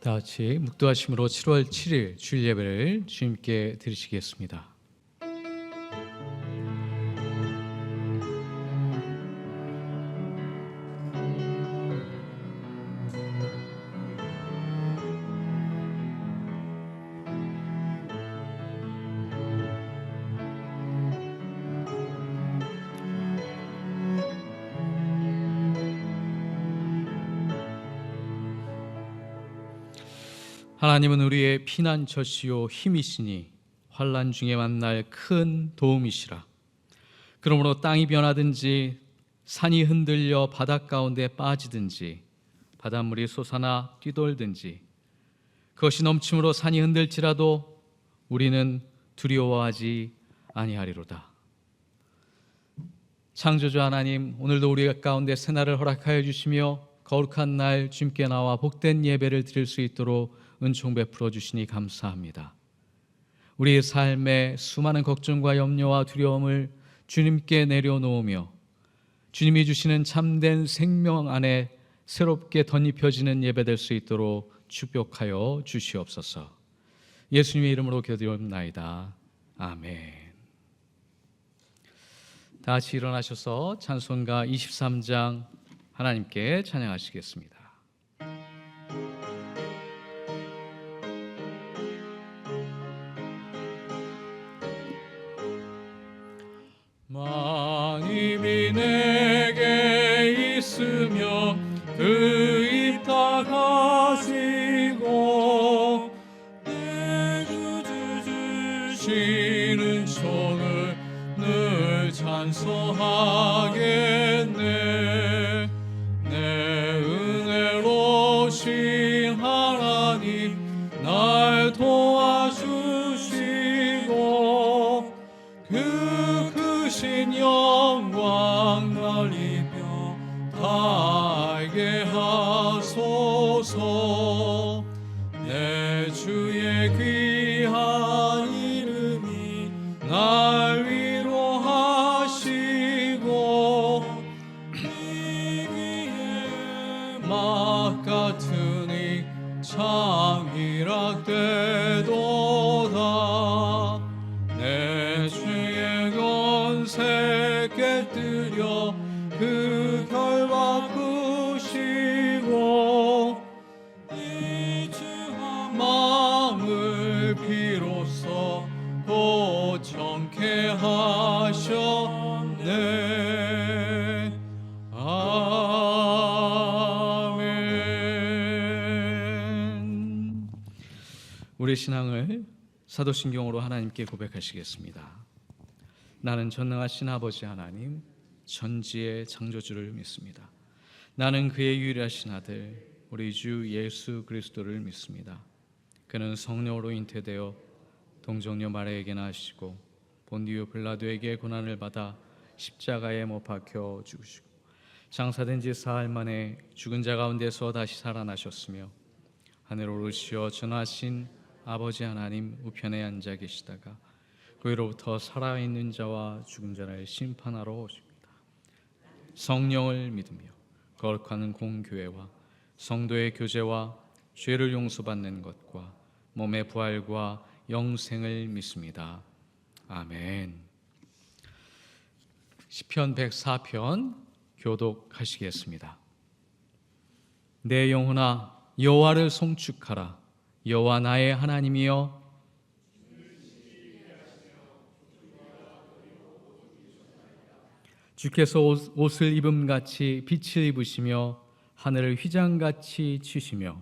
다 같이 묵도하심으로 7월 7일 주일 예배를 주님께 드리시겠습니다. 하나님은 우리의 피난처시요 힘이시니 환난 중에 만날 큰 도움이시라. 그러므로 땅이 변하든지 산이 흔들려 바닷 가운데 빠지든지 바닷물이 솟아나 뛰돌든지 그것이 넘침으로 산이 흔들지라도 우리는 두려워하지 아니하리로다. 창조주 하나님, 오늘도 우리 가운데 새날을 허락하여 주시며 거룩한 날 주님께 나와 복된 예배를 드릴 수 있도록 은총 베풀어 주시니 감사합니다. 우리의 삶에 수많은 걱정과 염려와 두려움을 주님께 내려놓으며 주님이 주시는 참된 생명 안에 새롭게 덧입혀지는 예배 될 수 있도록 축복하여 주시옵소서. 예수님의 이름으로 기도드리옵나이다. 아멘. 다 같이 일어나셔서 찬송가 23장 하나님께 찬양하시겠습니다. 만입이 내게 있으며 그 입 다 가지고 내 구주 주시는 손을 늘 찬송하겠네. 내 은혜로신 하나님 날 도와주시고 그 크신 영광 날 입혀 다 알게 하소서. 내 주의 귀한 이름이 날 위로하시고 이 귀에 막 같으니 참이락되도다. 내 주의 권세 깨뜨려 그 결 바꾸시고 이 주한 마음을 비로소 고청케 하셨네. 아멘. 우리 신앙을 사도신경으로 하나님께 고백하시겠습니다. 나는 전능하신 아버지 하나님, 전지의 창조주를 믿습니다. 나는 그의 유일하신 아들 우리 주 예수 그리스도를 믿습니다. 그는 성령으로 잉태되어 동정녀 마리아에게 나시고 본디오 빌라도에게 고난을 받아 십자가에 못 박혀 죽으시고 장사된 지 사흘 만에 죽은 자 가운데서 다시 살아나셨으며 하늘 오르시어 전하신 아버지 하나님 우편에 앉아 계시다가 그로부터 살아있는 자와 죽은 자를 심판하러 오십니다. 성령을 믿으며 거룩한 공교회와 성도의 교제와 죄를 용서받는 것과 몸의 부활과 영생을 믿습니다. 아멘. 시편 104편 교독하시겠습니다. 내 영혼아 여호와를 송축하라. 여호와 나의 하나님이여 주께서 옷을 입음같이 빛을 입으시며 하늘을 휘장같이 치시며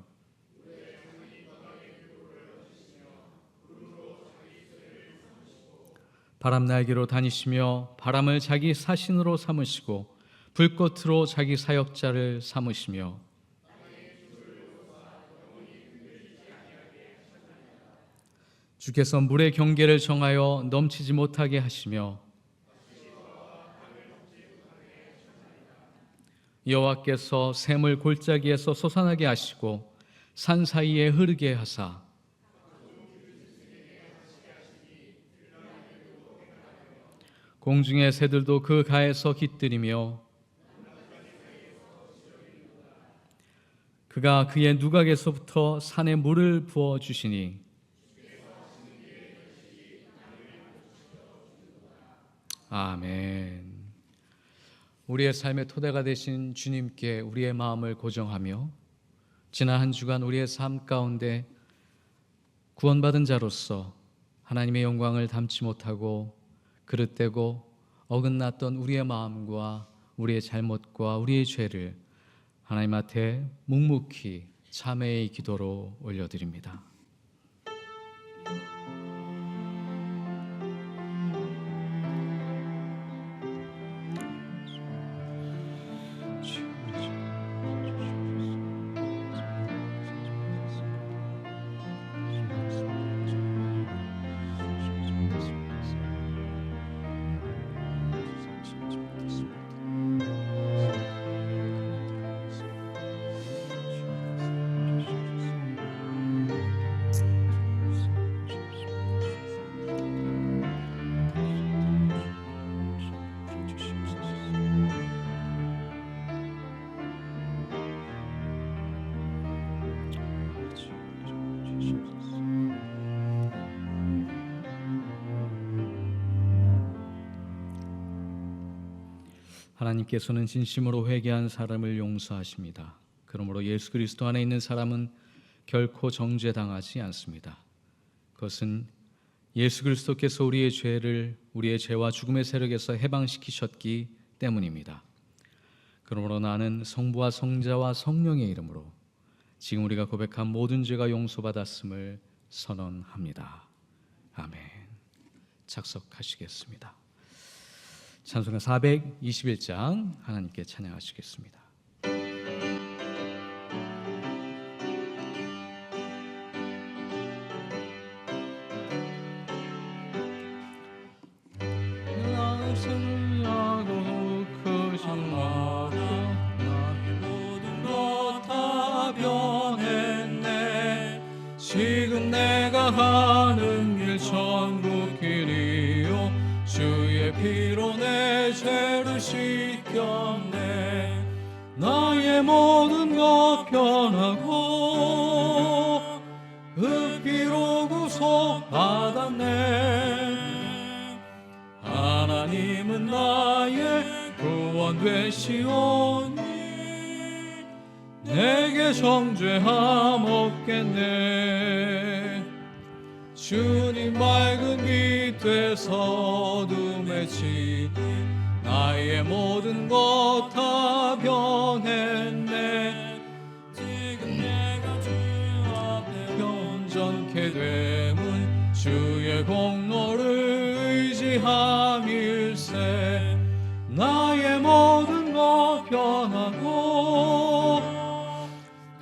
바람 날개로 다니시며 바람을 자기 사신으로 삼으시고 불꽃으로 자기 사역자를 삼으시며 주께서 물의 경계를 정하여 넘치지 못하게 하시며 여호와께서 샘을 골짜기에서 솟아나게 하시고 산 사이에 흐르게 하사 공중의 새들도 그 가에서 깃들이며 그가 그의 누각에서부터 산에 물을 부어 주시니 아멘. 우리의 삶의 토대가 되신 주님께 우리의 마음을 고정하며 지난 한 주간 우리의 삶 가운데 구원받은 자로서 하나님의 영광을 담지 못하고 그릇되고 어긋났던 우리의 마음과 우리의 잘못과 우리의 죄를 하나님 앞에 묵묵히 참회의 기도로 올려드립니다. 하나님께서는 진심으로 회개한 사람을 용서하십니다. 그러므로 예수 그리스도 안에 있는 사람은 결코 정죄당하지 않습니다. 그것은 예수 그리스도께서 우리의 죄를 우리의 죄와 죽음의 세력에서 해방시키셨기 때문입니다. 그러므로 나는 성부와 성자와 성령의 이름으로 지금 우리가 고백한 모든 죄가 용서받았음을 선언합니다. 아멘. 착석하시겠습니다. 찬송가 421장 하나님께 찬양하시겠습니다. 지금 내가 가는 길 천국 길이요 주의 피로 내 죄를 씻겼네. 나의 모든 것 변하고 그 피로 구속받았네. 하나님은 나의 구원 되시오니 내게 정죄함 없겠네. 주님 맑은 빛 되서 어둠에 지니 나의 모든 것 다 변했네. 지금 내가 주 앞에 온전케 됨은 주의 공로를 의지함일세. 나의 모든 것 변하고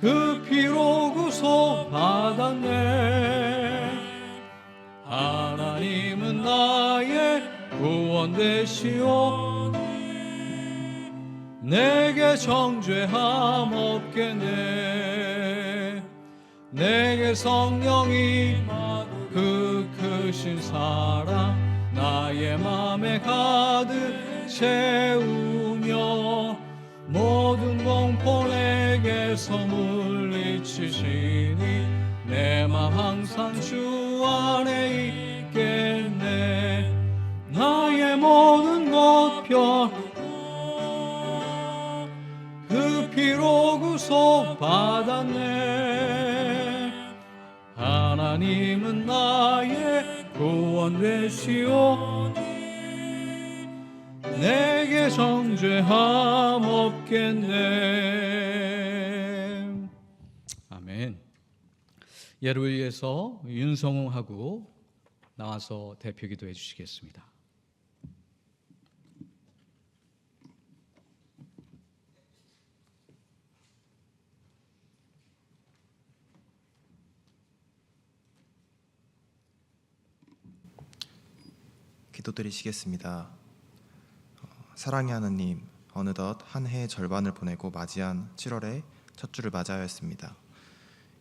그 피로 구속받았네. 하나님은 나의 구원 되시오니 내게 정죄함 없겠네. 내게 성령이 임하고 그 크신 사랑 나의 맘에 가득 채우며 모든 공포 내게서 물리치시니 내 맘 항상 주 안에 있겠네. 나의 모든 것 변하고 그 피로 구속받았네. 하나님은 나의 구원 되시오니 내게 정죄함 없겠네. 아멘. 예를 위해서 윤성웅하고 나와서 대표 기도해 주시겠습니다. 기도드리시겠습니다. 사랑의 하나님, 어느덧 한 해의 절반을 보내고 맞이한 7월의 첫 주를 맞이하였습니다.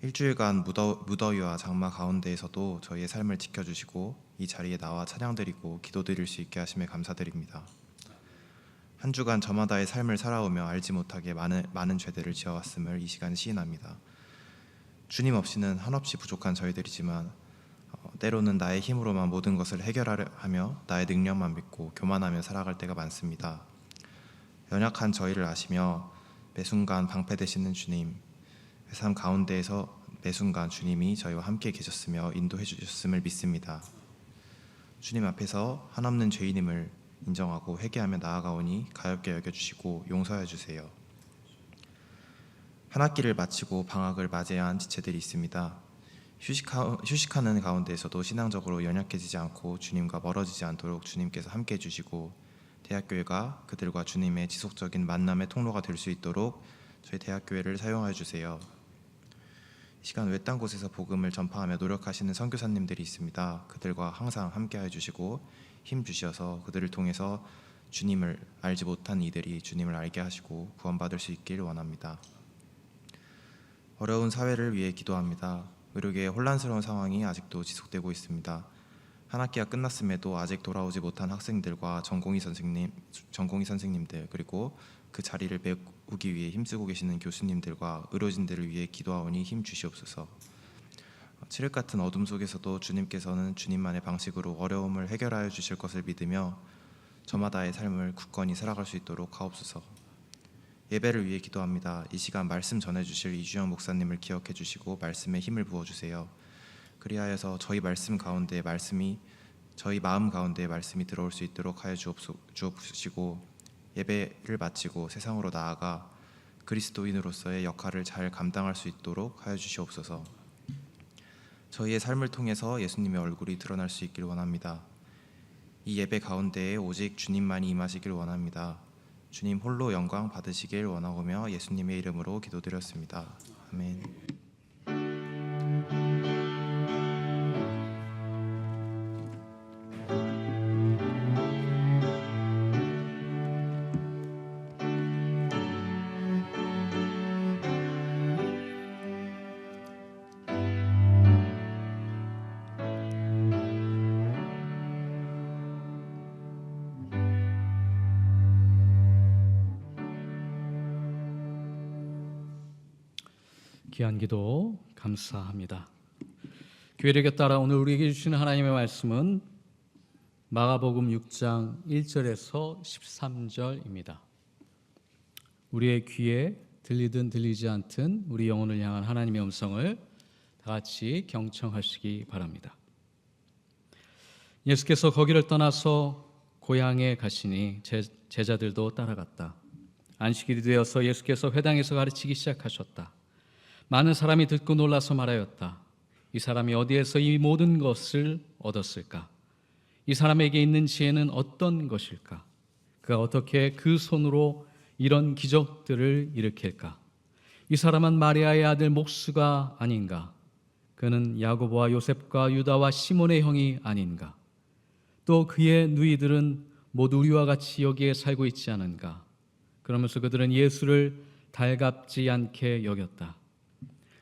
일주일간 무더위와 장마 가운데에서도 저희의 삶을 지켜주시고 이 자리에 나와 찬양드리고 기도드릴 수 있게 하심에 감사드립니다. 한 주간 저마다의 삶을 살아오며 알지 못하게 많은 죄들을 지어왔음을 이 시간 시인합니다. 주님 없이는 한없이 부족한 저희들이지만 때로는 나의 힘으로만 모든 것을 해결하려 하며 나의 능력만 믿고 교만하며 살아갈 때가 많습니다. 연약한 저희를 아시며 매순간 방패되시는 주님, 삶 가운데에서 매순간 주님이 저희와 함께 계셨으며 인도해 주셨음을 믿습니다. 주님 앞에서 한없는 죄인임을 인정하고 회개하며 나아가오니 가엾게 여겨주시고 용서해 주세요. 한 학기를 마치고 방학을 맞이해야 한 지체들이 있습니다. 휴식하는 가운데에서도 신앙적으로 연약해지지 않고 주님과 멀어지지 않도록 주님께서 함께해 주시고 대학교회가 그들과 주님의 지속적인 만남의 통로가 될 수 있도록 저희 대학교회를 사용하여 주세요. 이 시간 외딴 곳에서 복음을 전파하며 노력하시는 선교사님들이 있습니다. 그들과 항상 함께해 주시고 힘 주셔서 그들을 통해서 주님을 알지 못한 이들이 주님을 알게 하시고 구원받을 수 있길 원합니다. 어려운 사회를 위해 기도합니다. 의료계의 혼란스러운 상황이 아직도 지속되고 있습니다. 한 학기가 끝났음에도 아직 돌아오지 못한 학생들과 전공의 선생님들 그리고 그 자리를 메우기 위해 힘쓰고 계시는 교수님들과 의료진들을 위해 기도하오니 힘 주시옵소서. 칠흑 같은 어둠 속에서도 주님께서는 주님만의 방식으로 어려움을 해결하여 주실 것을 믿으며 저마다의 삶을 굳건히 살아갈 수 있도록 하옵소서. 예배를 위해 기도합니다. 이 시간 말씀 전해주실 이주영 목사님을 기억해 주시고 말씀에 힘을 부어주세요. 그리하여서 저희 마음 가운데 말씀이 들어올 수 있도록 하여 주옵시고 예배를 마치고 세상으로 나아가 그리스도인으로서의 역할을 잘 감당할 수 있도록 하여 주시옵소서. 저희의 삶을 통해서 예수님의 얼굴이 드러날 수 있길 원합니다. 이 예배 가운데에 오직 주님만이 임하시길 원합니다. 주님 홀로 영광 받으시길 원하오며 예수님의 이름으로 기도드렸습니다. 아멘. 귀한 기도 감사합니다. 교회력에 따라 오늘 우리에게 주시는 하나님의 말씀은 마가복음 6장 1절에서 13절입니다. 우리의 귀에 들리든 들리지 않든 우리 영혼을 향한 하나님의 음성을 다 같이 경청하시기 바랍니다. 예수께서 거기를 떠나서 고향에 가시니 제자들도 따라갔다. 안식일이 되어서 예수께서 회당에서 가르치기 시작하셨다. 많은 사람이 듣고 놀라서 말하였다. 이 사람이 어디에서 이 모든 것을 얻었을까? 이 사람에게 있는 지혜는 어떤 것일까? 그가 어떻게 그 손으로 이런 기적들을 일으킬까? 이 사람은 마리아의 아들 목수가 아닌가? 그는 야고보와 요셉과 유다와 시몬의 형이 아닌가? 또 그의 누이들은 모두 우리와 같이 여기에 살고 있지 않은가? 그러면서 그들은 예수를 달갑지 않게 여겼다.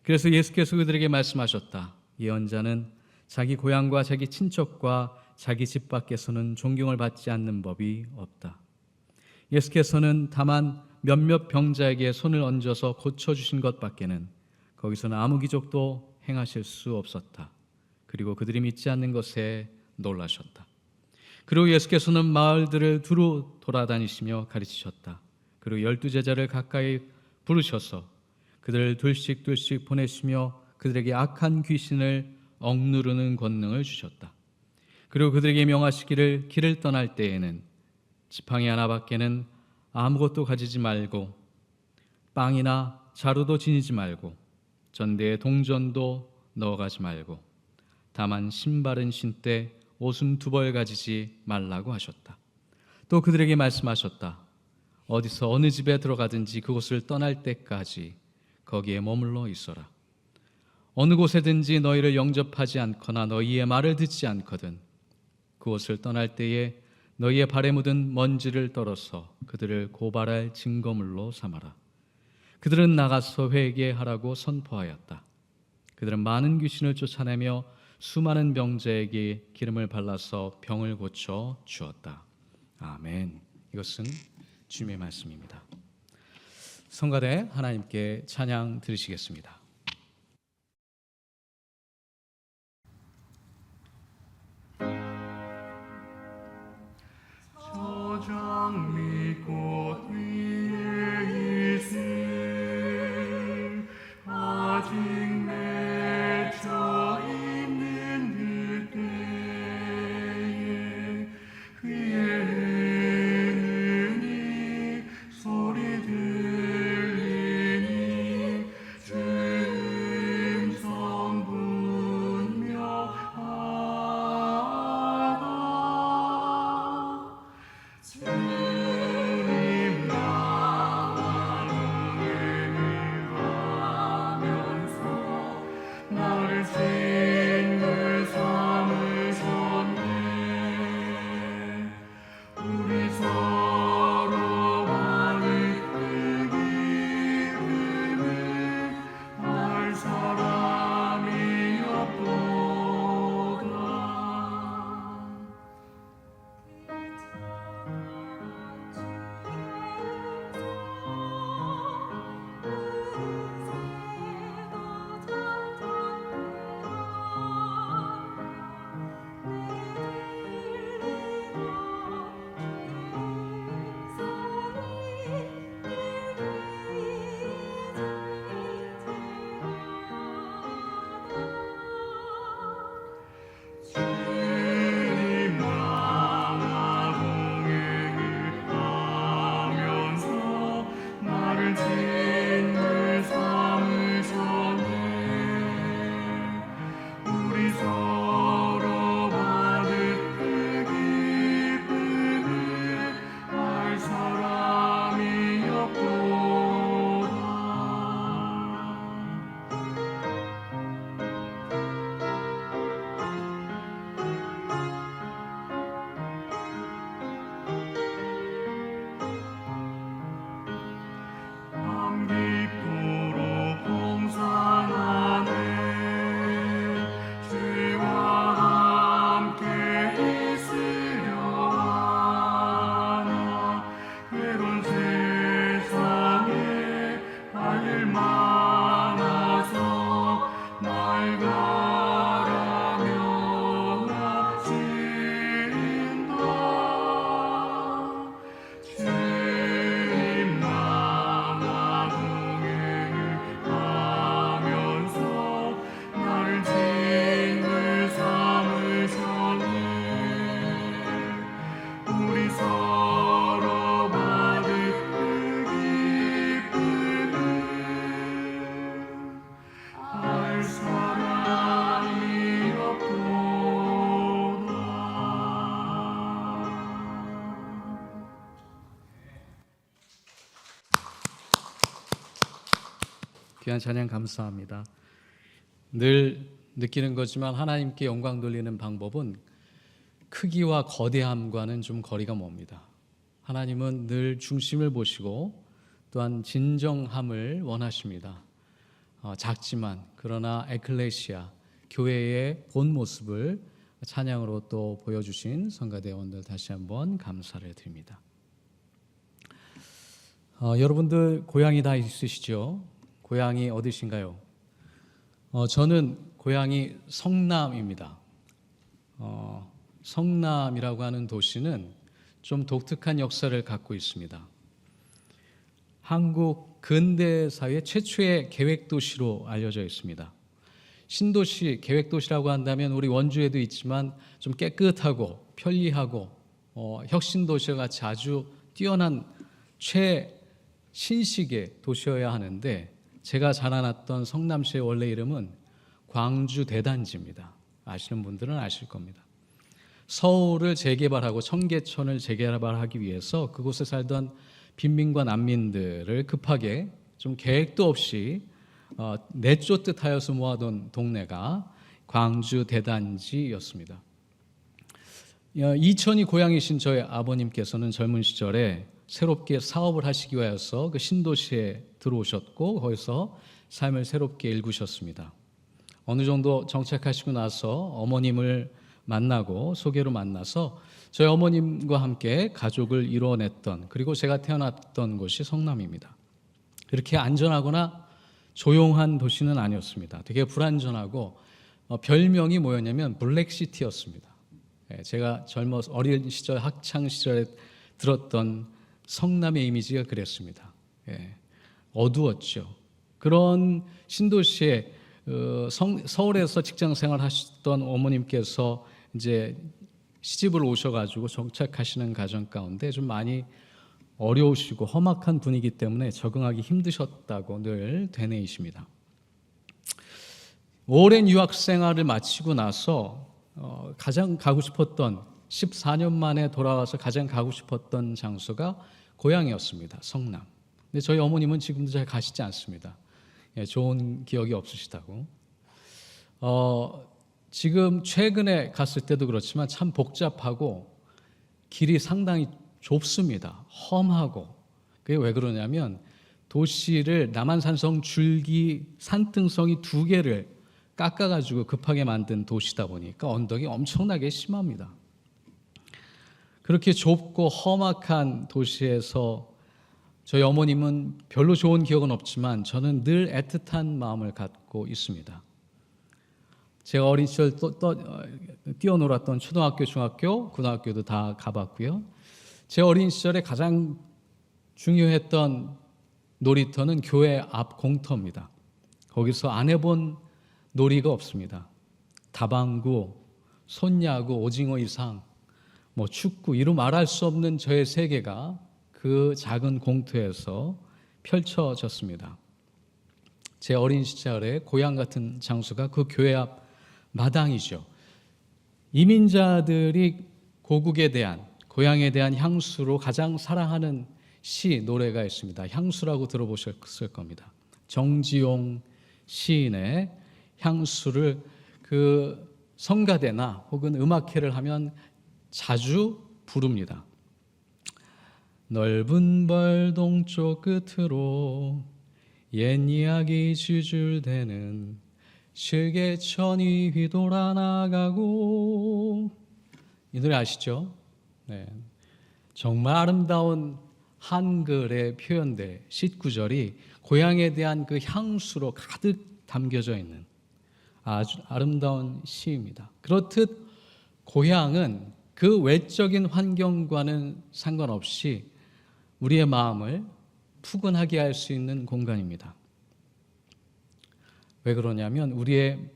그래서 예수께서 그들에게 말씀하셨다. 예언자는 자기 고향과 자기 친척과 자기 집 밖에서는 존경을 받지 않는 법이 없다. 예수께서는 다만 몇몇 병자에게 손을 얹어서 고쳐주신 것밖에는 거기서는 아무 기적도 행하실 수 없었다. 그리고 그들이 믿지 않는 것에 놀라셨다. 그리고 예수께서는 마을들을 두루 돌아다니시며 가르치셨다. 그리고 12제자를 가까이 부르셔서 그들을 둘씩 보내시며 그들에게 악한 귀신을 억누르는 권능을 주셨다. 그리고 그들에게 명하시기를 길을 떠날 때에는 지팡이 하나밖에는 아무것도 가지지 말고 빵이나 자루도 지니지 말고 전대에 동전도 넣어가지 말고 다만 신발은 신되 옷은 2벌 가지지 말라고 하셨다. 또 그들에게 말씀하셨다. 어디서 어느 집에 들어가든지 그곳을 떠날 때까지 거기에 머물러 있어라. 어느 곳에든지 너희를 영접하지 않거나 너희의 말을 듣지 않거든 그곳을 떠날 때에 너희의 발에 묻은 먼지를 떨어서 그들을 고발할 증거물로 삼아라. 그들은 나가서 회개하라고 선포하였다. 그들은 많은 귀신을 쫓아내며 수많은 병자에게 기름을 발라서 병을 고쳐 주었다. 아멘. 이것은 주님의 말씀입니다. 성가대 하나님께 찬양 드리시겠습니다. 저장 믿고 뒤에 있을 아직 맺혀 있는 그때에 귀에 흐르니 소리 들리니 주 음성 분명하다. 주님 나와 동행하면서 나를 친구 삼으셨네. 우리 서로 받은 그 기쁨을 알 사람이 없도다. 주님 나와 동행을 하면서 나를 친구 삼으셨네. 우리 서로 받은 그 기쁨을 알 사람이 없도다. 밤 깊도록 봉산하네. 주와 함께 있으려 하나. 괴로운 세상에 할 일 많아서 날 바라며 앞진다. 주님 나와 동행을 하면서 나를 친구 삼으셨네. 우리 서로 받은 그 기쁨을 알 사람이 없도다. 귀한 찬양 감사합니다. 늘 느끼는 거지만 하나님께 영광 돌리는 방법은 크기와 거대함과는 좀 거리가 멉니다. 하나님은 늘 중심을 보시고 또한 진정함을 원하십니다. 작지만 그러나 에클레시아 교회의 본 모습을 찬양으로 또 보여주신 성가대원들 다시 한번 감사를 드립니다. 여러분들 고향이 다 있으시죠? 고향이 어디신가요? 저는 고향이 성남입니다. 성남이라고 하는 도시는 좀 독특한 역사를 갖고 있습니다. 한국 근대사회 최초의 계획도시로 알려져 있습니다. 신도시, 계획도시라고 한다면 우리 원주에도 있지만 좀 깨끗하고 편리하고 혁신도시와 같이 아주 뛰어난 최신식의 도시여야 하는데 제가 자라났던 성남시의 원래 이름은 광주 대단지입니다. 아시는 분들은 아실 겁니다. 서울을 재개발하고 청계천을 재개발하기 위해서 그곳에 살던 빈민과 난민들을 급하게 좀 계획도 없이 내쫓듯 하여서 모아둔 동네가 광주 대단지였습니다. 이천이 고향이신 저희 아버님께서는 젊은 시절에 새롭게 사업을 하시기 위해서 그 신도시에 들어오셨고 거기서 삶을 새롭게 일구셨습니다. 어느 정도 정착하시고 나서 어머님을 만나고 소개로 만나서 저희 어머님과 함께 가족을 이루어냈던, 그리고 제가 태어났던 곳이 성남입니다. 그렇게 안전하거나 조용한 도시는 아니었습니다. 되게 불안전하고 별명이 뭐였냐면 블랙시티였습니다. 제가 어린 시절, 학창 시절에 들었던 성남의 이미지가 그랬습니다. 어두웠죠. 그런 신도시에 서울에서 직장 생활하시던 어머님께서 이제 시집을 오셔가지고 정착하시는 가정 가운데 좀 많이 어려우시고 험악한 분위기 때문에 적응하기 힘드셨다고 늘 되뇌이십니다. 오랜 유학 생활을 마치고 나서 가장 가고 싶었던, 14년 만에 돌아와서 가장 가고 싶었던 장소가 고향이었습니다. 성남. 근데 저희 어머님은 지금도 잘 가시지 않습니다. 좋은 기억이 없으시다고. 지금 최근에 갔을 때도 그렇지만 참 복잡하고 길이 상당히 좁습니다. 험하고. 그게 왜 그러냐면 도시를 남한산성 줄기 산등성이 2개를 깎아가지고 급하게 만든 도시다 보니까 언덕이 엄청나게 심합니다. 그렇게 좁고 험악한 도시에서 저희 어머님은 별로 좋은 기억은 없지만 저는 늘 애틋한 마음을 갖고 있습니다. 제가 어린 시절 뛰어놀았던 초등학교, 중학교, 고등학교도 다 가봤고요. 제 어린 시절에 가장 중요했던 놀이터는 교회 앞 공터입니다. 거기서 안 해본 놀이가 없습니다. 다방구, 손야구, 오징어 이상, 축구, 이루 말할 수 없는 저의 세계가 그 작은 공터에서 펼쳐졌습니다. 제 어린 시절에 고향 같은 장소가 그 교회 앞 마당이죠. 이민자들이 고국에 대한, 고향에 대한 향수로 가장 사랑하는 시, 노래가 있습니다. 향수라고 들어보셨을 겁니다. 정지용 시인의 향수를 그 성가대나 혹은 음악회를 하면 자주 부릅니다. 넓은 벌 동쪽 끝으로 옛 이야기 줄줄대는 실개천이 휘돌아 나가고, 이 노래 아시죠? 네. 정말 아름다운 한글의 표현들, 싯구절이 고향에 대한 그 향수로 가득 담겨져 있는 아주 아름다운 시입니다. 그렇듯 고향은 그 외적인 환경과는 상관없이 우리의 마음을 푸근하게 할 수 있는 공간입니다. 왜 그러냐면 우리의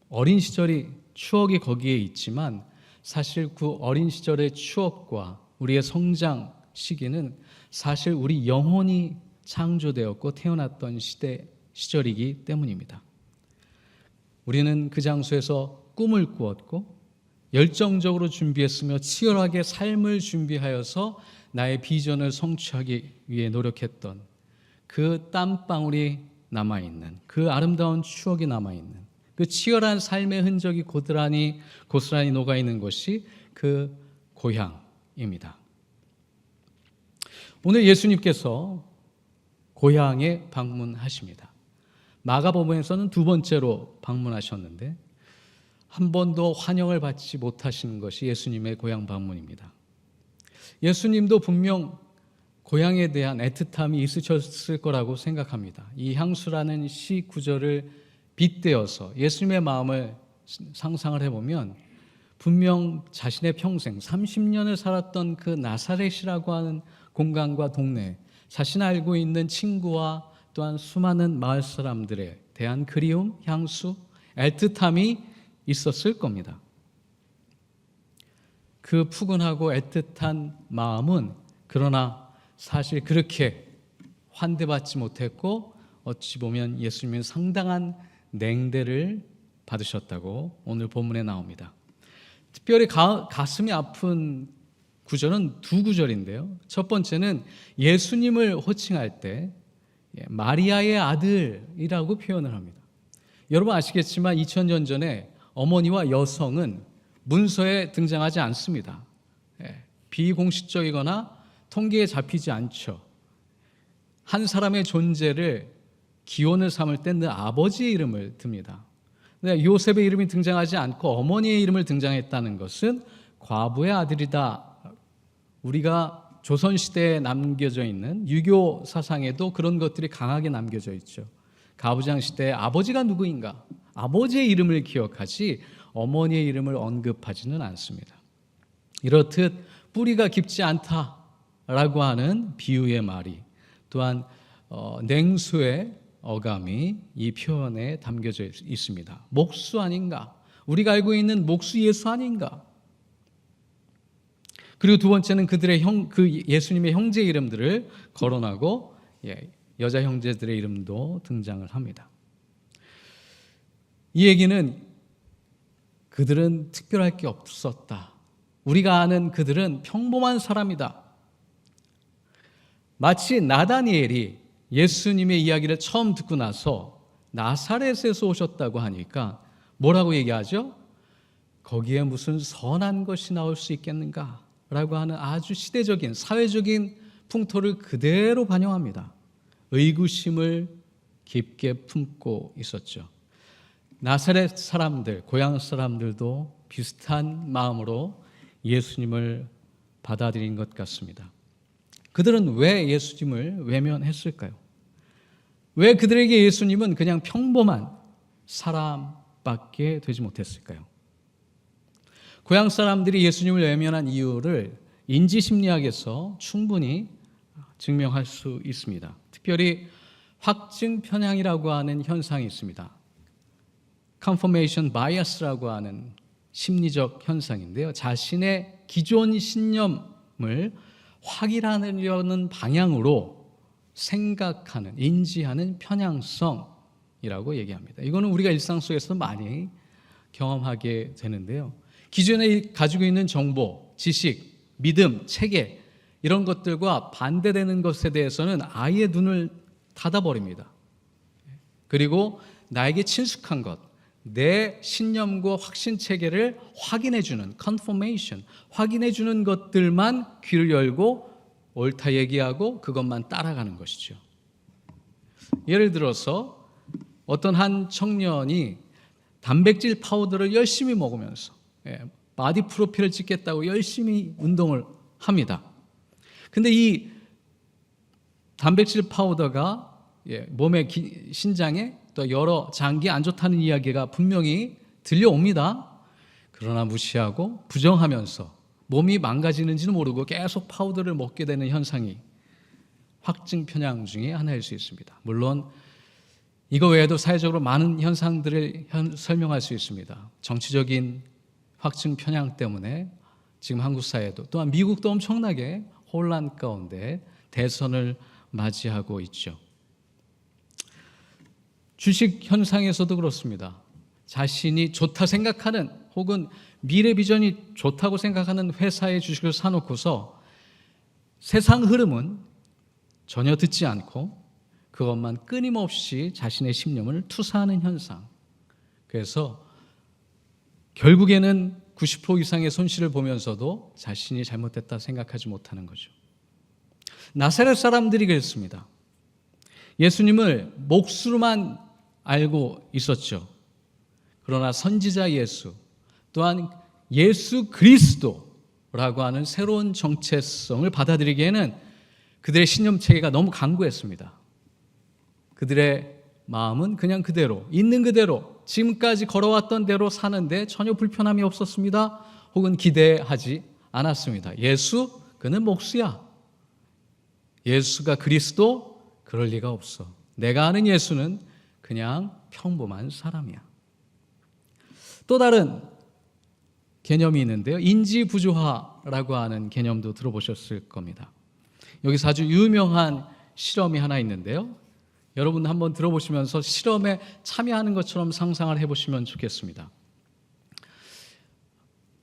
어린 시절이, 추억이 거기에 있지만 사실 그 어린 시절의 추억과 우리의 성장 시기는 사실 우리 영혼이 창조되었고 태어났던 시절이기 때문입니다. 우리는 그 장소에서 꿈을 꾸었고 열정적으로 준비했으며 치열하게 삶을 준비하여서 나의 비전을 성취하기 위해 노력했던 그 땀방울이 남아있는, 그 아름다운 추억이 남아있는, 그 치열한 삶의 흔적이 고스란히 녹아있는 것이 그 고향입니다. 오늘 예수님께서 고향에 방문하십니다. 마가복음에서는 2번째로 방문하셨는데 한 번도 환영을 받지 못하신 것이 예수님의 고향 방문입니다. 예수님도 분명 고향에 대한 애틋함이 있으셨을 거라고 생각합니다. 이 향수라는 시 구절을 빗대어서 예수님의 마음을 상상을 해보면 분명 자신의 평생 30년을 살았던 그 나사렛이라고 하는 공간과 동네, 자신 알고 있는 친구와 또한 수많은 마을 사람들에 대한 그리움, 향수, 애틋함이 있었을 겁니다. 그 푸근하고 애틋한 마음은 그러나 사실 그렇게 환대받지 못했고 어찌 보면 예수님은 상당한 냉대를 받으셨다고 오늘 본문에 나옵니다. 특별히 가슴이 아픈 구절은 2구절인데요. 첫 번째는 예수님을 호칭할 때 마리아의 아들이라고 표현을 합니다. 여러분 아시겠지만 2000년 전에 어머니와 여성은 문서에 등장하지 않습니다. 비공식적이거나 통계에 잡히지 않죠. 한 사람의 존재를 기원을 삼을 때 늘 아버지의 이름을 듭니다. 근데 요셉의 이름이 등장하지 않고 어머니의 이름을 등장했다는 것은 과부의 아들이다. 우리가 조선시대에 남겨져 있는 유교 사상에도 그런 것들이 강하게 남겨져 있죠. 가부장 시대에 아버지가 누구인가? 아버지의 이름을 기억하지 어머니의 이름을 언급하지는 않습니다. 이렇듯 뿌리가 깊지 않다라고 하는 비유의 말이 또한 냉수의 어감이 이 표현에 담겨져 있습니다. 목수 아닌가? 우리가 알고 있는 목수 예수 아닌가? 그리고 두 번째는 그들의 예수님의 형제 이름들을 거론하고 여자 형제들의 이름도 등장을 합니다. 이 얘기는 그들은 특별할 게 없었다. 우리가 아는 그들은 평범한 사람이다. 마치 나다니엘이 예수님의 이야기를 처음 듣고 나서 나사렛에서 오셨다고 하니까 뭐라고 얘기하죠? 거기에 무슨 선한 것이 나올 수 있겠는가? 라고 하는 아주 시대적인 사회적인 풍토를 그대로 반영합니다. 의구심을 깊게 품고 있었죠. 나사렛 사람들, 고향 사람들도 비슷한 마음으로 예수님을 받아들인 것 같습니다. 그들은 왜 예수님을 외면했을까요? 왜 그들에게 예수님은 그냥 평범한 사람밖에 되지 못했을까요? 고향 사람들이 예수님을 외면한 이유를 인지심리학에서 충분히 증명할 수 있습니다. 특별히 확증 편향이라고 하는 현상이 있습니다. confirmation bias라고 하는 심리적 현상인데요. 자신의 기존 신념을 확인하려는 방향으로 생각하는, 인지하는 편향성이라고 얘기합니다. 이거는 우리가 일상 속에서 많이 경험하게 되는데요. 기존에 가지고 있는 정보, 지식, 믿음, 체계 이런 것들과 반대되는 것에 대해서는 아예 눈을 닫아버립니다. 그리고 나에게 친숙한 것, 내 신념과 확신 체계를 확인해주는 confirmation, 확인해주는 것들만 귀를 열고 옳다 얘기하고 그것만 따라가는 것이죠. 예를 들어서 어떤 한 청년이 단백질 파우더를 열심히 먹으면서 바디 프로필을 찍겠다고 열심히 운동을 합니다. 근데 이 단백질 파우더가 몸의 신장에 또 여러 장기에 안 좋다는 이야기가 분명히 들려옵니다. 그러나 무시하고 부정하면서 몸이 망가지는지는 모르고 계속 파우더를 먹게 되는 현상이 확증 편향 중에 하나일 수 있습니다. 물론 이거 외에도 사회적으로 많은 현상들을 설명할 수 있습니다. 정치적인 확증 편향 때문에 지금 한국 사회도 또한 미국도 엄청나게 혼란 가운데 대선을 맞이하고 있죠. 주식 현상에서도 그렇습니다. 자신이 좋다 생각하는 혹은 미래 비전이 좋다고 생각하는 회사의 주식을 사놓고서 세상 흐름은 전혀 듣지 않고 그것만 끊임없이 자신의 신념을 투사하는 현상. 그래서 결국에는 90% 이상의 손실을 보면서도 자신이 잘못됐다 생각하지 못하는 거죠. 나사렛 사람들이 그랬습니다. 예수님을 몫으로만 알고 있었죠. 그러나 선지자 예수 또한 예수 그리스도라고 하는 새로운 정체성을 받아들이기에는 그들의 신념 체계가 너무 강구했습니다. 그들의 마음은 그냥 그대로 있는 그대로 지금까지 걸어왔던 대로 사는데 전혀 불편함이 없었습니다. 혹은 기대하지 않았습니다. 예수 그는 몫이야. 예수가 그리스도 그럴 리가 없어. 내가 아는 예수는 그냥 평범한 사람이야. 또 다른 개념이 있는데요. 인지부조화라고 하는 개념도 들어보셨을 겁니다. 여기서 아주 유명한 실험이 하나 있는데요. 여러분 한번 들어보시면서 실험에 참여하는 것처럼 상상을 해보시면 좋겠습니다.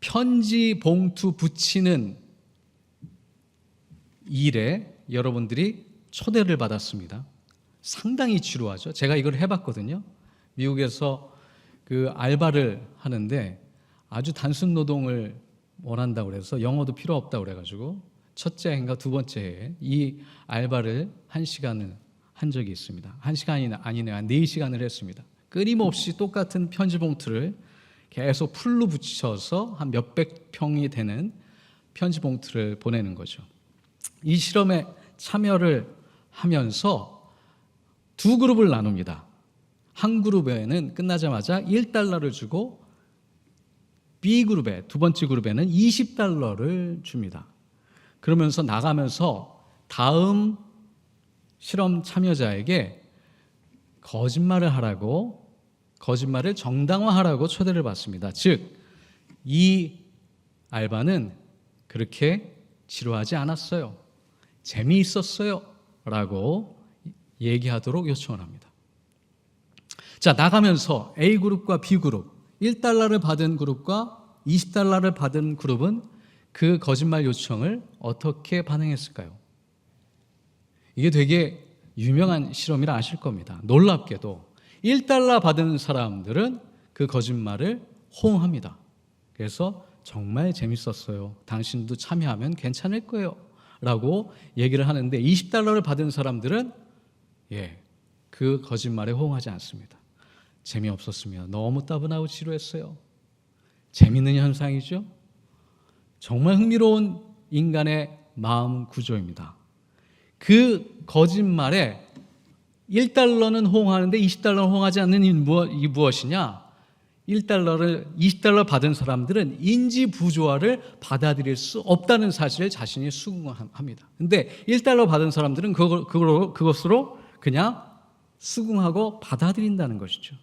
편지 봉투 붙이는 일에 여러분들이 초대를 받았습니다. 상당히 지루하죠. 제가 이걸 해봤거든요. 미국에서 그 알바를 하는데 아주 단순 노동을 원한다고 그래서 영어도 필요 없다고 그래가지고 첫째 해인가 두 번째 해에 이 알바를 1시간을 한 적이 있습니다. 1시간이 아니네, 한 4시간을 했습니다. 끊임없이 똑같은 편지 봉투를 계속 풀로 붙여서 한 몇백 평이 되는 편지 봉투를 보내는 거죠. 이 실험에 참여를 하면서 두 그룹을 나눕니다. 한 그룹에는 끝나자마자 $1를 주고 B그룹에, 두 번째 그룹에는 $20를 줍니다. 그러면서 나가면서 다음 실험 참여자에게 거짓말을 하라고, 거짓말을 정당화하라고 초대를 받습니다. 즉, 이 알바는 그렇게 지루하지 않았어요, 재미있었어요 라고 얘기하도록 요청을 합니다. 자, 나가면서 A그룹과 B그룹, $1를 받은 그룹과 $20를 받은 그룹은 그 거짓말 요청을 어떻게 반응했을까요? 이게 되게 유명한 실험이라 아실 겁니다. 놀랍게도 $1 받은 사람들은 그 거짓말을 호응합니다. 그래서 정말 재밌었어요, 당신도 참여하면 괜찮을 거예요 라고 얘기를 하는데, $20를 받은 사람들은 그 거짓말에 호응하지 않습니다. 재미없었으며 너무 따분하고 지루했어요. 재밌는 현상이죠. 정말 흥미로운 인간의 마음 구조입니다. 그 거짓말에 $1는 호응하는데 $20는 호응하지 않는 이 무엇이냐? $20 받은 사람들은 인지 부조화를 받아들일 수 없다는 사실을 자신이 수긍합니다. 근데 $1 받은 사람들은 그것으로 그냥 수긍하고 받아들인다는 것이죠.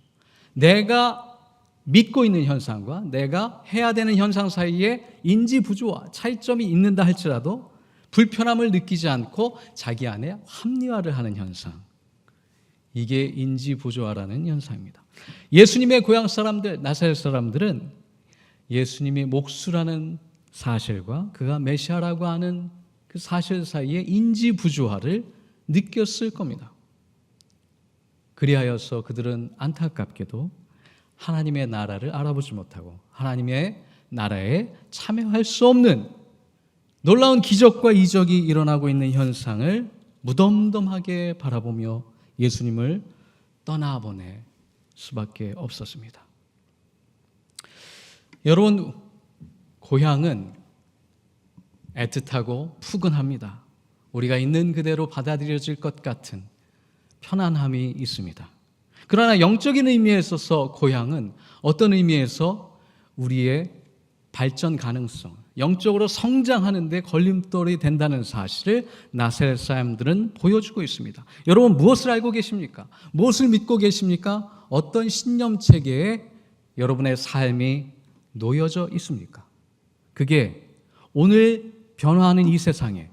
내가 믿고 있는 현상과 내가 해야 되는 현상 사이에 인지 부조화, 차이점이 있는다 할지라도 불편함을 느끼지 않고 자기 안에 합리화를 하는 현상, 이게 인지 부조화라는 현상입니다. 예수님의 고향 사람들, 나사렛 사람들은 예수님이 목수라는 사실과 그가 메시아라고 하는 그 사실 사이에 인지 부조화를 느꼈을 겁니다. 그리하여서 그들은 안타깝게도 하나님의 나라를 알아보지 못하고 하나님의 나라에 참여할 수 없는 놀라운 기적과 이적이 일어나고 있는 현상을 무덤덤하게 바라보며 예수님을 떠나보낼 수밖에 없었습니다. 여러분, 고향은 애틋하고 푸근합니다. 우리가 있는 그대로 받아들여질 것 같은 편안함이 있습니다. 그러나 영적인 의미에 있어서 고향은 어떤 의미에서 우리의 발전 가능성, 영적으로 성장하는 데 걸림돌이 된다는 사실을 나사렛 사람들은 보여주고 있습니다. 여러분, 무엇을 알고 계십니까? 무엇을 믿고 계십니까? 어떤 신념 체계에 여러분의 삶이 놓여져 있습니까? 그게 오늘 변화하는 이 세상에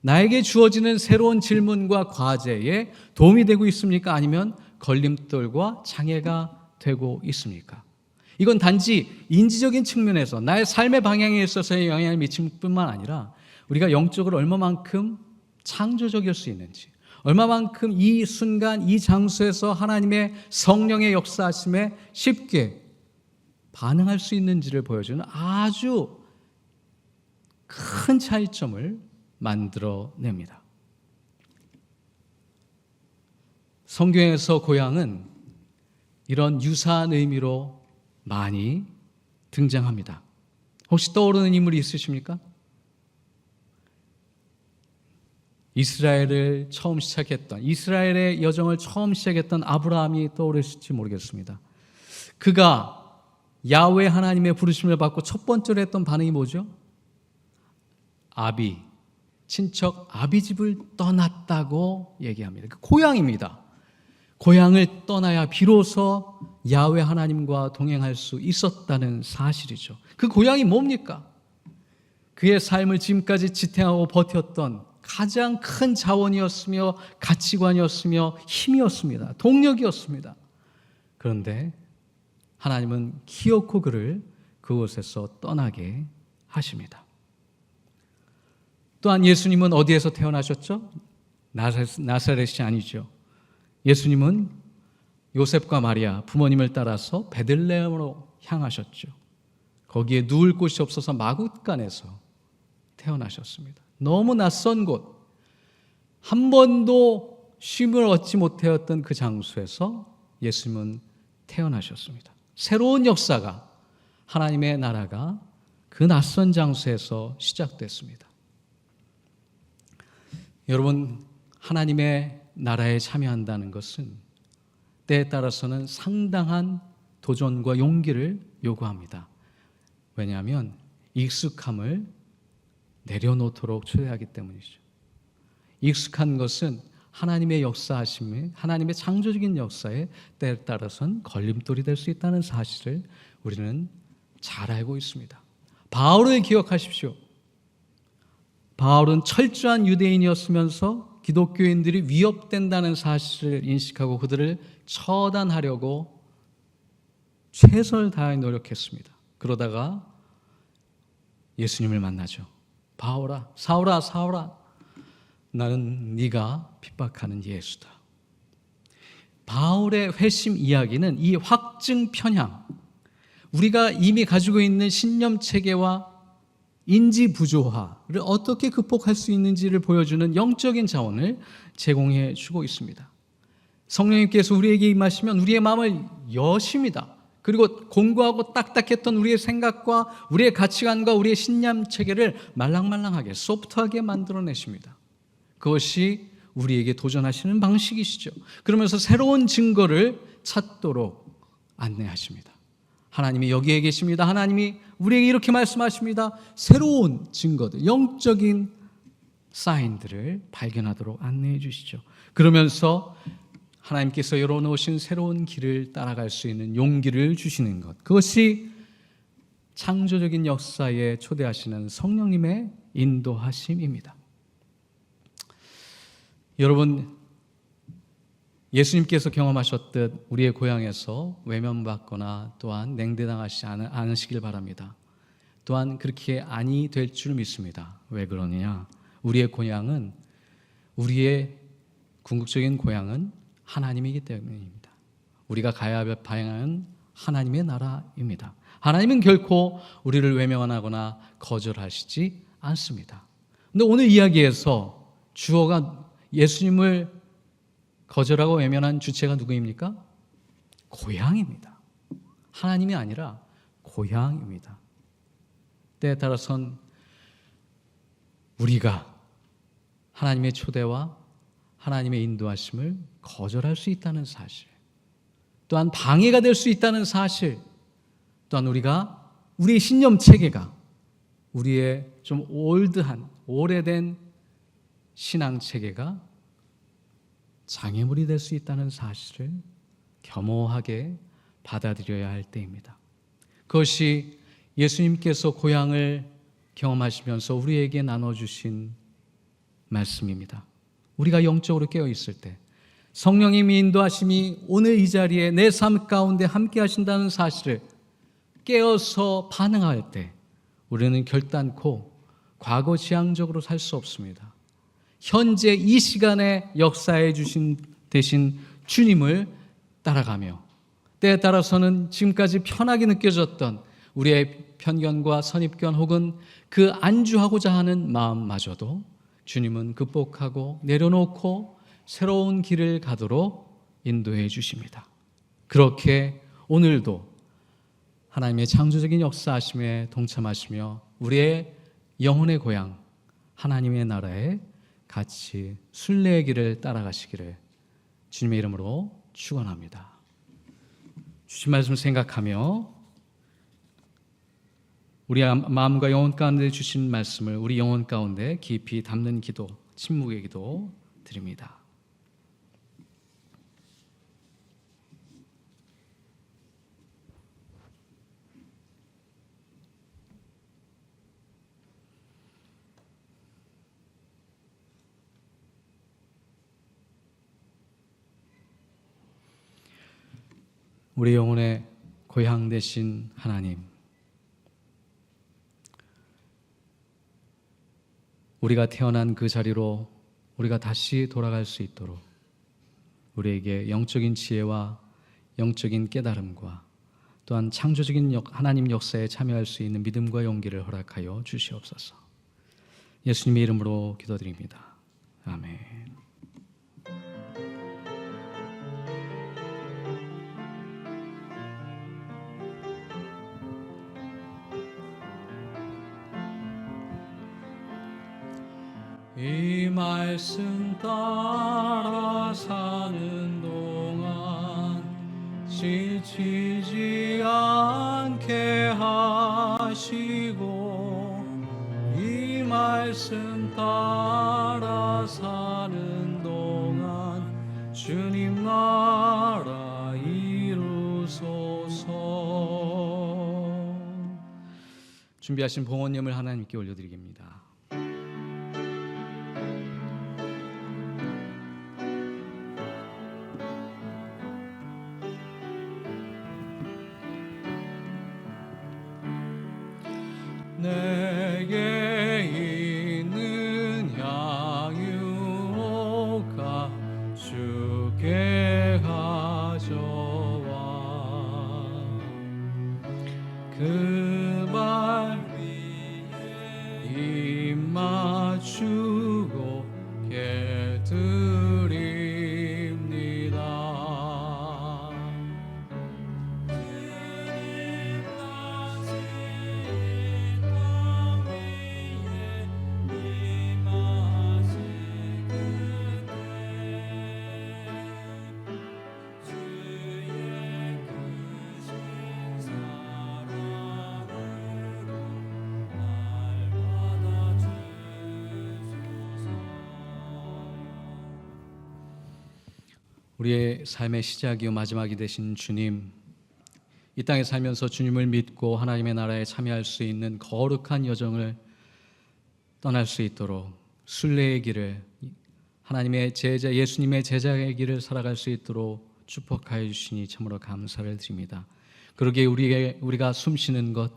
나에게 주어지는 새로운 질문과 과제에 도움이 되고 있습니까? 아니면 걸림돌과 장애가 되고 있습니까? 이건 단지 인지적인 측면에서 나의 삶의 방향에 있어서의 영향을 미칠 뿐만 아니라 우리가 영적으로 얼마만큼 창조적일 수 있는지, 얼마만큼 이 순간 이 장소에서 하나님의 성령의 역사하심에 쉽게 반응할 수 있는지를 보여주는 아주 큰 차이점을 만들어냅니다. 성경에서 고향은 이런 유사한 의미로 많이 등장합니다. 혹시 떠오르는 인물이 있으십니까? 이스라엘을 처음 시작했던, 이스라엘의 여정을 처음 시작했던 아브라함이 떠오르실지 모르겠습니다. 그가 야훼 하나님의 부르심을 받고 첫 번째로 했던 반응이 뭐죠? 친척 아비 집을 떠났다고 얘기합니다. 그 고향입니다. 고향을 떠나야 비로소 야훼 하나님과 동행할 수 있었다는 사실이죠. 그 고향이 뭡니까? 그의 삶을 지금까지 지탱하고 버텼던 가장 큰 자원이었으며 가치관이었으며 힘이었습니다. 동력이었습니다. 그런데 하나님은 기어코 그를 그곳에서 떠나게 하십니다. 또한 예수님은 어디에서 태어나셨죠? 나사렛이 아니죠. 예수님은 요셉과 마리아 부모님을 따라서 베들레헴으로 향하셨죠. 거기에 누울 곳이 없어서 마굿간에서 태어나셨습니다. 너무 낯선 곳, 한 번도 쉼을 얻지 못하였던 그 장소에서 예수님은 태어나셨습니다. 새로운 역사가, 하나님의 나라가 그 낯선 장소에서 시작됐습니다. 여러분, 하나님의 나라에 참여한다는 것은 때에 따라서는 상당한 도전과 용기를 요구합니다. 왜냐하면 익숙함을 내려놓도록 초대하기 때문이죠. 익숙한 것은 하나님의 역사하심에, 하나님의 창조적인 역사에 때에 따라서는 걸림돌이 될 수 있다는 사실을 우리는 잘 알고 있습니다. 바울을 기억하십시오. 바울은 철저한 유대인이었으면서 기독교인들이 위협된다는 사실을 인식하고 그들을 처단하려고 최선을 다해 노력했습니다. 그러다가 예수님을 만나죠. 바울아, 사울아, 사울아, 나는 네가 핍박하는 예수다. 바울의 회심 이야기는 이 확증 편향, 우리가 이미 가지고 있는 신념 체계와 인지 부조화를 어떻게 극복할 수 있는지를 보여주는 영적인 자원을 제공해 주고 있습니다. 성령님께서 우리에게 임하시면 우리의 마음을 여십니다. 그리고 공고하고 딱딱했던 우리의 생각과 우리의 가치관과 우리의 신념 체계를 말랑말랑하게, 소프트하게 만들어내십니다. 그것이 우리에게 도전하시는 방식이시죠. 그러면서 새로운 증거를 찾도록 안내하십니다. 하나님이 여기에 계십니다. 하나님이 우리에게 이렇게 말씀하십니다. 새로운 증거들, 영적인 사인들을 발견하도록 안내해 주시죠. 그러면서 하나님께서 열어놓으신 새로운 길을 따라갈 수 있는 용기를 주시는 것, 그것이 창조적인 역사에 초대하시는 성령님의 인도하심입니다. 여러분, 예수님께서 경험하셨듯 우리의 고향에서 외면받거나 또한 냉대당하지 않으시길 바랍니다. 또한 그렇게 아니 될 줄 믿습니다. 왜 그러느냐? 우리의 고향은, 우리의 궁극적인 고향은 하나님이기 때문입니다. 우리가 가야 할 방향은 하나님의 나라입니다. 하나님은 결코 우리를 외면하거나 거절하시지 않습니다. 그런데 오늘 이야기에서 주어가 예수님을 거절하고 외면한 주체가 누구입니까? 고향입니다. 하나님이 아니라 고향입니다. 때에 따라서는 우리가 하나님의 초대와 하나님의 인도하심을 거절할 수 있다는 사실, 또한 방해가 될 수 있다는 사실, 또한 우리의 신념 체계가 우리의 좀 올드한, 오래된 신앙 체계가 장애물이 될 수 있다는 사실을 겸허하게 받아들여야 할 때입니다. 그것이 예수님께서 고향을 경험하시면서 우리에게 나눠주신 말씀입니다. 우리가 영적으로 깨어있을 때 성령님의 인도하심이 오늘 이 자리에 내 삶 가운데 함께 하신다는 사실을 깨어서 반응할 때 우리는 결단코 과거 지향적으로 살 수 없습니다. 현재 이 시간에 역사해 주신 대신 주님을 따라가며, 때에 따라서는 지금까지 편하게 느껴졌던 우리의 편견과 선입견 혹은 그 안주하고자 하는 마음마저도 주님은 극복하고 내려놓고 새로운 길을 가도록 인도해 주십니다. 그렇게 오늘도 하나님의 창조적인 역사하심에 동참하시며 우리의 영혼의 고향 하나님의 나라에 같이 순례의 길을 따라가시기를 주님의 이름으로 축원합니다. 주신 말씀 생각하며 우리 마음과 영혼 가운데 주신 말씀을 우리 영혼 가운데 깊이 담는 기도, 침묵의 기도 드립니다. 우리 영혼의 고향 되신 하나님, 우리가 태어난 그 자리로 우리가 다시 돌아갈 수 있도록 우리에게 영적인 지혜와 영적인 깨달음과 또한 창조적인 하나님 역사에 참여할 수 있는 믿음과 용기를 허락하여 주시옵소서. 예수님의 이름으로 기도드립니다. 아멘. 이 말씀 따라 사는 동안 지치지 않게 하시고 이 말씀 따라 사는 동안 주님 나라 이루소서. 준비하신 봉헌금을 하나님께 올려드리겠습니다. 내게 있는 양육가 주께 가져와 그 발 위에 입 맞추고 깨드립니다. 우리의 삶의 시작이요 마지막이 되신 주님, 이 땅에 살면서 주님을 믿고 하나님의 나라에 참여할 수 있는 거룩한 여정을 떠날 수 있도록 순례의 길을, 하나님의 제자, 예수님의 제자의 길을 살아갈 수 있도록 축복하여 주시니 참으로 감사를 드립니다. 그러기에 우리가 숨쉬는 것,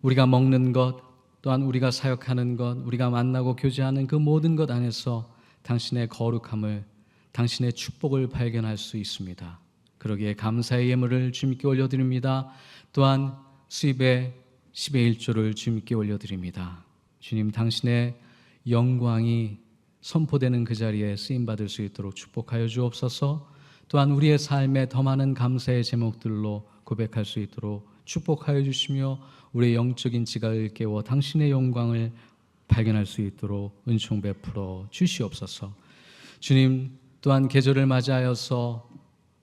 우리가 먹는 것, 또한 우리가 사역하는 것, 우리가 만나고 교제하는 그 모든 것 안에서 당신의 거룩함을, 당신의 축복을 발견할 수 있습니다. 그러기에 감사의 예물을 주님께 올려드립니다. 또한 수입의 10의 1조를 주님께 올려드립니다. 주님, 당신의 영광이 선포되는 그 자리에 쓰임받을 수 있도록 축복하여 주옵소서. 또한 우리의 삶에 더 많은 감사의 제목들로 고백할 수 있도록 축복하여 주시며 우리의 영적인 지각을 깨워 당신의 영광을 발견할 수 있도록 은총 베풀어 주시옵소서. 주님, 또한 계절을 맞이하여서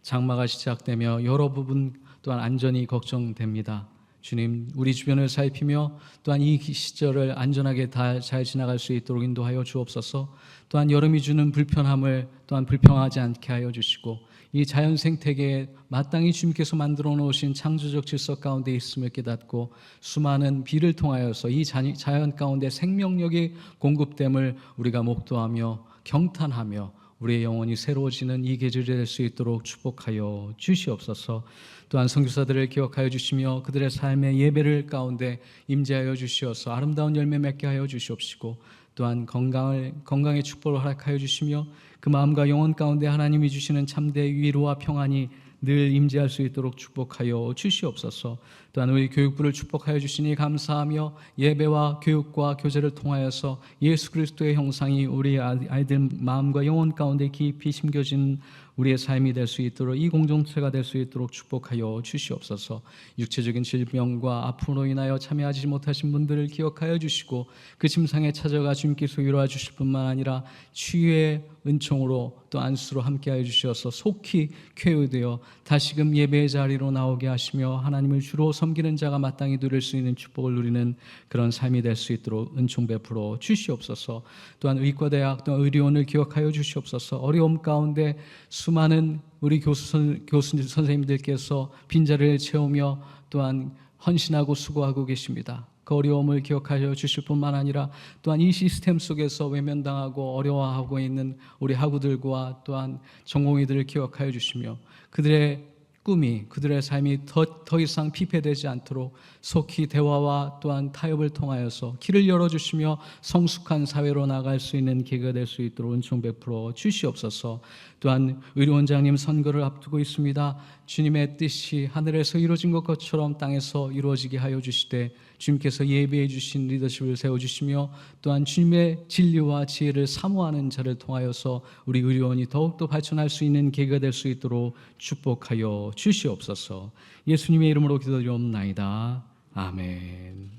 장마가 시작되며 여러 부분 또한 안전이 걱정됩니다. 주님, 우리 주변을 살피며 또한 이 시절을 안전하게 잘 지나갈 수 있도록 인도하여 주옵소서. 또한 여름이 주는 불편함을 또한 불평하지 않게 하여 주시고 이 자연 생태계에 마땅히 주님께서 만들어 놓으신 창조적 질서 가운데 있음을 깨닫고 수많은 비를 통하여서 이 자연 가운데 생명력이 공급됨을 우리가 목도하며 경탄하며 우리의 영혼이 새로워지는 이 계절이 될 수 있도록 축복하여 주시옵소서. 또한 선교사들을 기억하여 주시며 그들의 삶의 예배를 가운데 임재하여 주시어서 아름다운 열매 맺게 하여 주시옵시고 또한 건강의 축복을 허락하여 주시며 그 마음과 영혼 가운데 하나님이 주시는 참된 위로와 평안이 늘 임재할 수 있도록 축복하여 주시옵소서. 또한 우리 교육부를 축복하여 주시니 감사하며 예배와 교육과 교제를 통하여서 예수 그리스도의 형상이 우리 아이들 마음과 영혼 가운데 깊이 심겨진 우리의 삶이 될 수 있도록 이 공동체가 될 수 있도록 축복하여 주시옵소서. 육체적인 질병과 아픔으로 인하여 참여하지 못하신 분들을 기억하여 주시고 그 침상에 찾아가 주님께서 위로해 주실 뿐만 아니라 치유의 은총으로 또 안수로 함께하여 주셔서 속히 쾌유되어 다시금 예배의 자리로 나오게 하시며 하나님을 주로 섬기는 자가 마땅히 누릴 수 있는 축복을 누리는 그런 삶이 될 수 있도록 은총 베풀어 주시옵소서. 또한 의과대학 또 의료원을 기억하여 주시옵소서. 어려움 가운데 수많은 우리 교수 선생님들께서 빈자리를 채우며 또한 헌신하고 수고하고 계십니다. 그 어려움을 기억하여 주실 뿐만 아니라 또한 이 시스템 속에서 외면당하고 어려워하고 있는 우리 학우들과 또한 전공의들을 기억하여 주시며 그들의 꿈이, 그들의 삶이 더 이상 피폐되지 않도록 속히 대화와 또한 타협을 통하여서 길을 열어주시며 성숙한 사회로 나갈 수 있는 계기가 될 수 있도록 은총 베풀어 주시옵소서. 또한 의료원장님 선거를 앞두고 있습니다. 주님의 뜻이 하늘에서 이루어진 것처럼 땅에서 이루어지게 하여 주시되 주님께서 예비해 주신 리더십을 세워주시며 또한 주님의 진리와 지혜를 사모하는 자를 통하여서 우리 의료원이 더욱더 발전할 수 있는 계기가 될 수 있도록 축복하여 주시옵소서. 예수님의 이름으로 기도드리옵나이다. 아멘.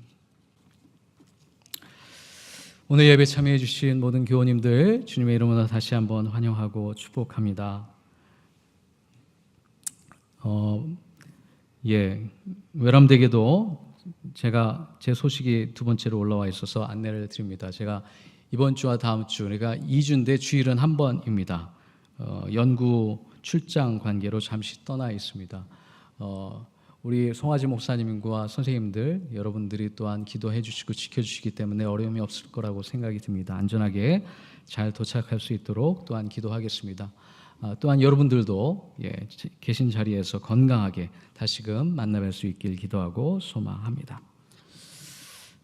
오늘 예배 참여해 주신 모든 교우님들 주님의 이름으로 다시 한번 환영하고 축복합니다. 외람되게도 제가 제 소식이 두 번째로 올라와 있어서 안내를 드립니다. 제가 이번 주와 다음 주, 그러니까 2주인데 주일은 한 번입니다. 연구 출장 관계로 잠시 떠나 있습니다. 우리 송아지 목사님과 선생님들 여러분들이 또한 기도해 주시고 지켜주시기 때문에 어려움이 없을 거라고 생각이 듭니다. 안전하게 잘 도착할 수 있도록 또한 기도하겠습니다. 또한 여러분들도 계신 자리에서 건강하게 다시금 만나뵐 수 있길 기도하고 소망합니다.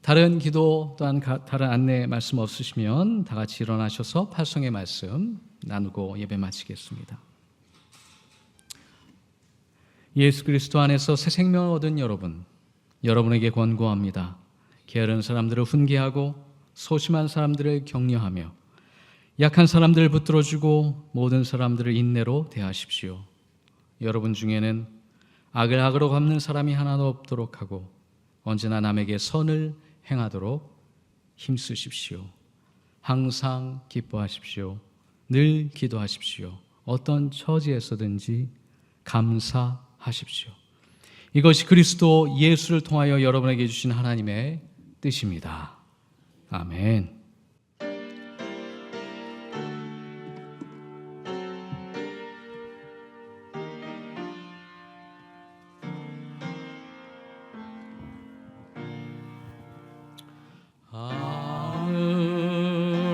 다른 기도 또한 다른 안내 말씀 없으시면 다 같이 일어나셔서 팔성의 말씀 나누고 예배 마치겠습니다. 예수 그리스도 안에서 새 생명을 얻은 여러분에게 권고합니다. 게으른 사람들을 훈계하고 소심한 사람들을 격려하며 약한 사람들을 붙들어주고 모든 사람들을 인내로 대하십시오. 여러분 중에는 악을 악으로 갚는 사람이 하나도 없도록 하고 언제나 남에게 선을 행하도록 힘쓰십시오. 항상 기뻐하십시오. 늘 기도하십시오. 어떤 처지에서든지 감사하십시오. 이것이 그리스도 예수를 통하여 여러분에게 주신 하나님의 뜻입니다. 아멘.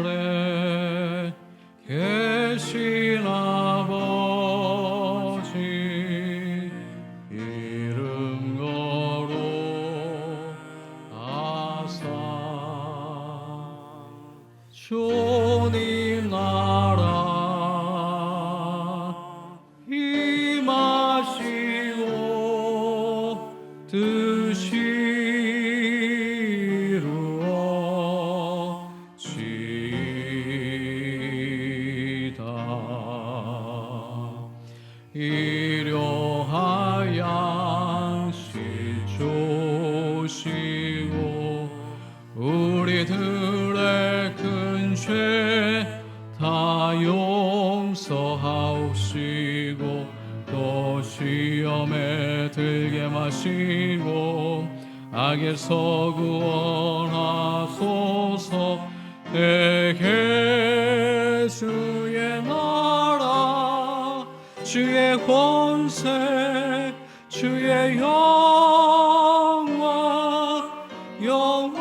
하늘에 계신 아버지 이름 거룩하사 주님 나라 임하시고 뜻이 일용할 양식 주시고 우리들의 큰 죄 다 용서하옵시고 또 시험에 들게 마시고 악에서 구원하소서. 내게 주의 나라 주의 권세 주의 영광 영원히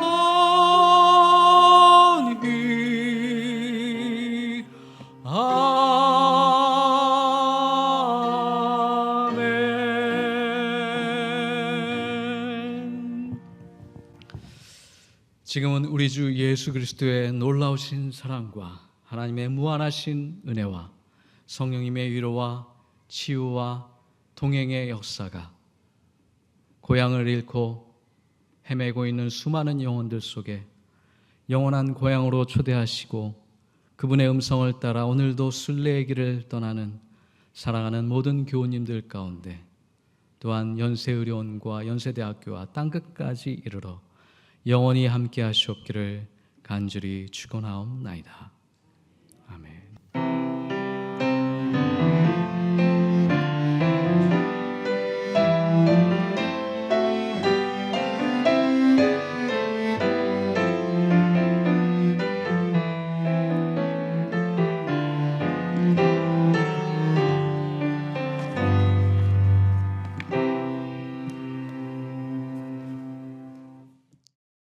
아멘. 지금은 우리 주 예수 그리스도의 놀라우신 사랑과 하나님의 무한하신 은혜와 성령님의 위로와 치유와 동행의 역사가 고향을 잃고 헤매고 있는 수많은 영혼들 속에 영원한 고향으로 초대하시고 그분의 음성을 따라 오늘도 순례의 길을 떠나는 사랑하는 모든 교우님들 가운데 또한 연세의료원과 연세대학교와 땅끝까지 이르러 영원히 함께 하시옵기를 간절히 축원하옵나이다.